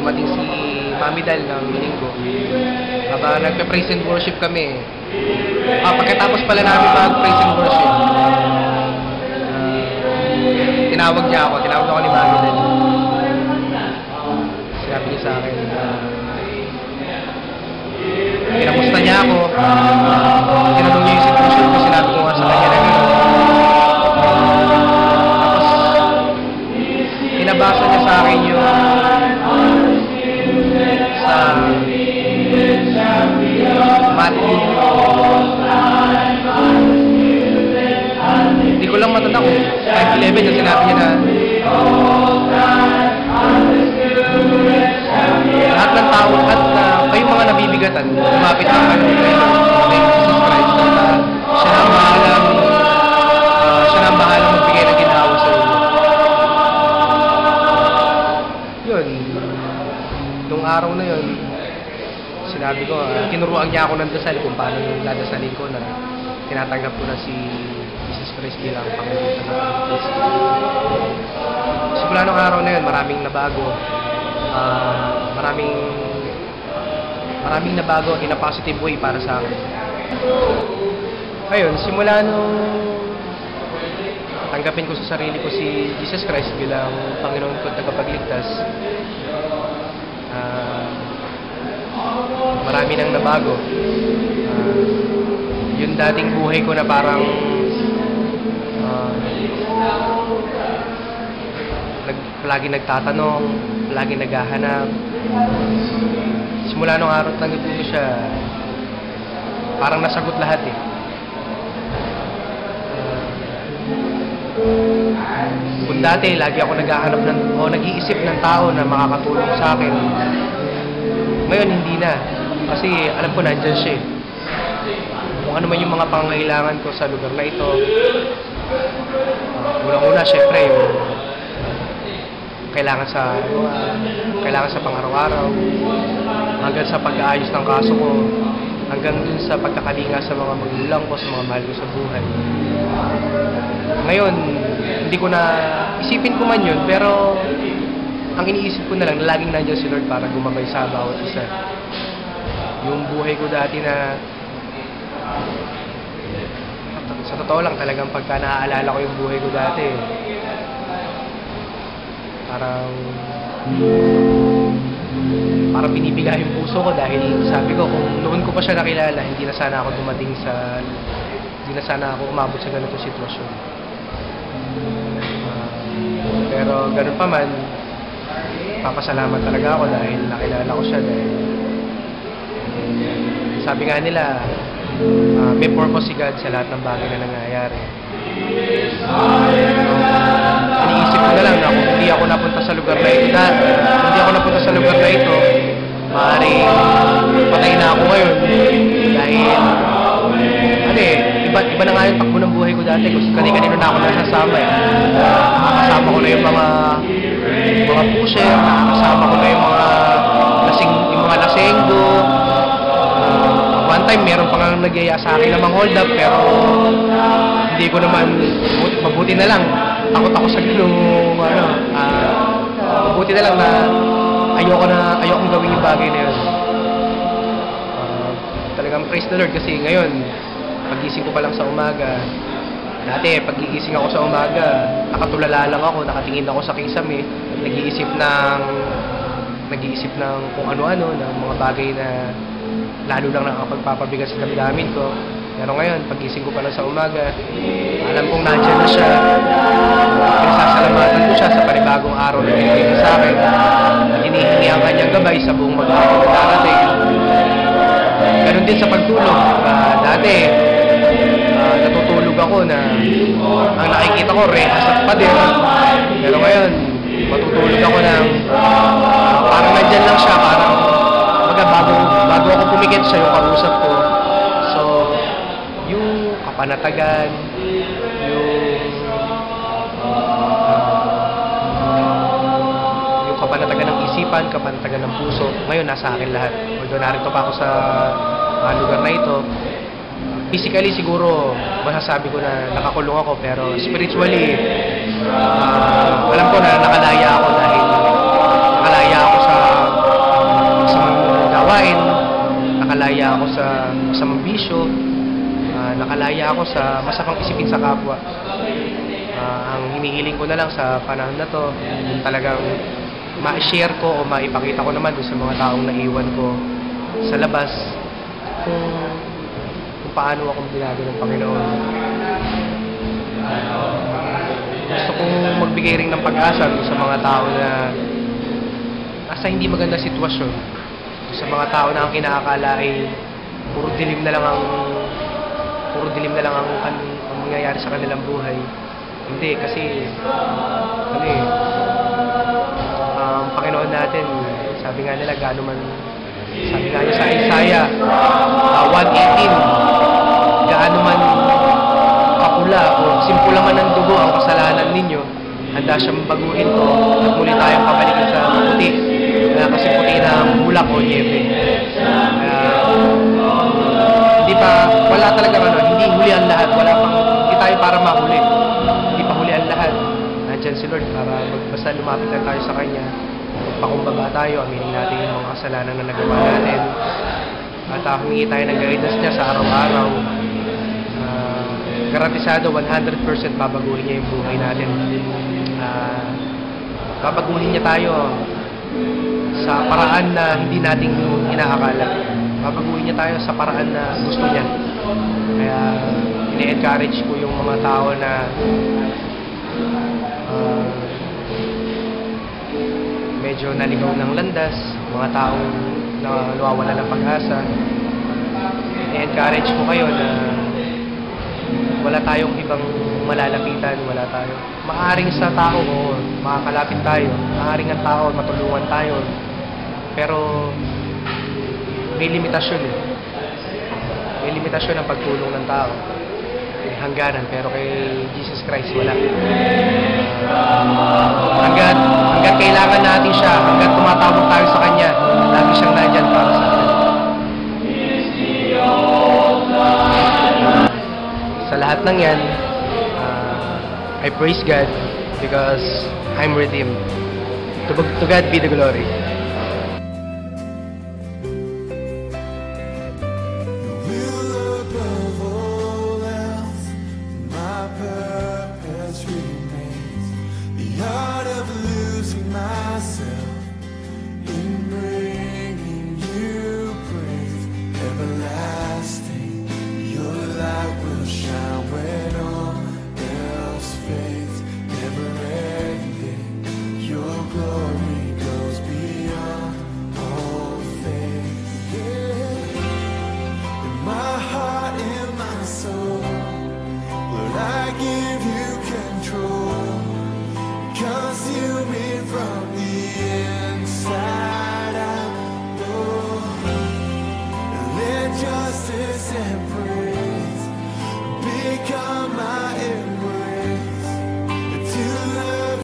dumating si Mami Dal ng linggo. Habang nagpe-praise and worship kami. Pagkatapos pala namin mag-praise and worship, tinawag ako ni Mami Dal. Sinabi niya sa akin, kinamusta niya ako, tinanong niya yung sitwasyon ko, sinabi ko nga sa kanya na gano'n. Nabasa niya sa akin yung sa Matthew. Hindi ko lang matanda kung 5:11 na sinabi niya na lahat ng tao at kayong mga nabibigatan, lumapit lang kayo kay Jesus Christ at siya na ang bahalang magbigay ng ginhawa sa iyo. Nung araw na yun, sinabi ko, tinuruan niya ako ng dasal kung paano yung dadasalin ko na tinatanggap ko na si Jesus Christ bilang Panginoon ng Pilipinas. Simula nung araw na yun, maraming nabago. Maraming nabago in a positive way para sa akin. Ayun, simula nung tanggapin ko sa sarili ko si Jesus Christ bilang Panginoon ko at tagapagligtas, marami nang nabago. Yung dating buhay ko na parang lagi nagtatanong, lagi naghahanap. Simula nung araw tanggap ko siya, parang nasagot lahat eh. Kung dati, lagi ako naghahanap o nag-iisip ng tao na makakatulong sa akin, ngayon hindi na. Kasi alam ko nandyan siya eh. Kung ano man yung mga pangangailangan ko sa lugar na ito, unang-una syempre yung kailangan sa pang-araw-araw, hanggang sa pag-aayos ng kaso ko, hanggang dun sa pagkakalinga sa mga magulang ko, sa mga mahal ko sa buhay. Ngayon, hindi ko na isipin ko man yun, pero ang iniisip ko na lang, laging nandiyan si Lord para gumabay sa bawat isa. Yung buhay ko dati na, sa totoo lang talagang pagka naaalala ko yung buhay ko dati, parang binibiga yung puso ko dahil sabi ko, kung noon ko pa siya nakilala, hindi na sana ako umabot sa ganitong sitwasyon. Pero ganun pa man, papasalamat talaga ako dahil nakilala ko siya, dahil sabi nga nila, may purpose si God sa lahat ng bagay na nangyayari. Iniisip ko na lang na kung hindi ako napunta sa lugar na ito maaaring patay na ako ngayon dahil iba na nga yung takbo ng buhay ko dati. Kanino na ako nasasama eh. Nakakasama ko na yung mga pusher, nakakasama ko na yung mga lasenggo. One time meron pa nga nagyaya sa akin namang hold up, pero hindi ko naman, mabuti na lang, takot ako sa ganung mabuti na lang na ayokong gawin yung bagay na yun. Talagang praise the Lord kasi ngayon, pagising ko pa lang sa umaga, dati pagigising ako sa umaga, nakatulala lang ako, nakatingin ako sa kisame, nag-iisip ng kung ano-ano, ng mga bagay na lalo lang nakapagpapabigat sa damdamin ko. Pero ngayon, pagising ko pa lang sa umaga, alam kong nandiyan na siya. Pinasasalamatan ko siya sa panibagong araw na binigay sa akin. Hinihingi ang kanyang gabay sa buong maghapon na darating. Ganun din sa pagtulog. Dati, natutulog ako na ang nakikita ko, rehas at pader. Pero ngayon, matutulog ako ng parang nandyan lang siya, parang bago ako pumikit siya yung kausap ko. So, yung kapanatagan, yung kapanatagan ng isipan, kapanatagan ng puso, ngayon nasa akin lahat. Although narito pa ako sa lugar na ito, physically siguro masasabi ko na nakakulong ako, pero spiritually alam ko na nakalaya ako dahil nakalaya ako sa ako sa masamang isipin sa kapwa. Ang hinihiling ko na lang sa panahon na to, yung talagang ma-share ko o maipakita ko naman doon sa mga taong naiwan ko sa labas kung paano akong binago ng Panginoon. Gusto kong magbigay rin ng pag-asa sa mga tao na nasa hindi maganda sitwasyon, sa mga tao na ang inaakala ay puro dilim na lang ang mangyayari sa kanilang buhay. Hindi, kasi ang Panginoon natin, sabi nga niya sa Isaiah 1:18, gaano man kapula o simpula man ng dugo ang kasalanan ninyo, handa siyang baguhin ko at muli tayong pabalikin sa maputi, kasi puti na ang bulak o niebe. Wala talaga hindi huli ang lahat, hindi tayo para mahuli, hindi pa huli ang lahat. Nandiyan si Lord para basta lumapit lang tayo sa Kanya, pakumbaba tayo, aminin natin yung mga kasalanan na nagawa natin, at humingi tayo ng guidance niya sa araw-araw. Garantisado 100% babaguhin niya yung buhay natin. Babaguhin niya tayo sa paraan na hindi natin inaakala. Babaguhin niya tayo sa paraan na gusto niya. Kaya ini-encourage ko yung mga tao na medyo naligaw ng landas, mga taong nawawala ng pag-asa. I-encourage ko kayo na wala tayong ibang malalapitan, wala tayo. Maaring sa tao, makakalapit tayo. Maaring ang tao, matulungan tayo. Pero may limitasyon eh. May limitasyon ang pagtulong ng tao. May hangganan, pero kay Jesus Christ wala. Hanggat kailangan natin siya, hanggat tumatawag tayo sa Kanya, lagi siyang nandyan para sa atin. Sa lahat ng yan, I praise God because I'm redeemed. To God be the glory.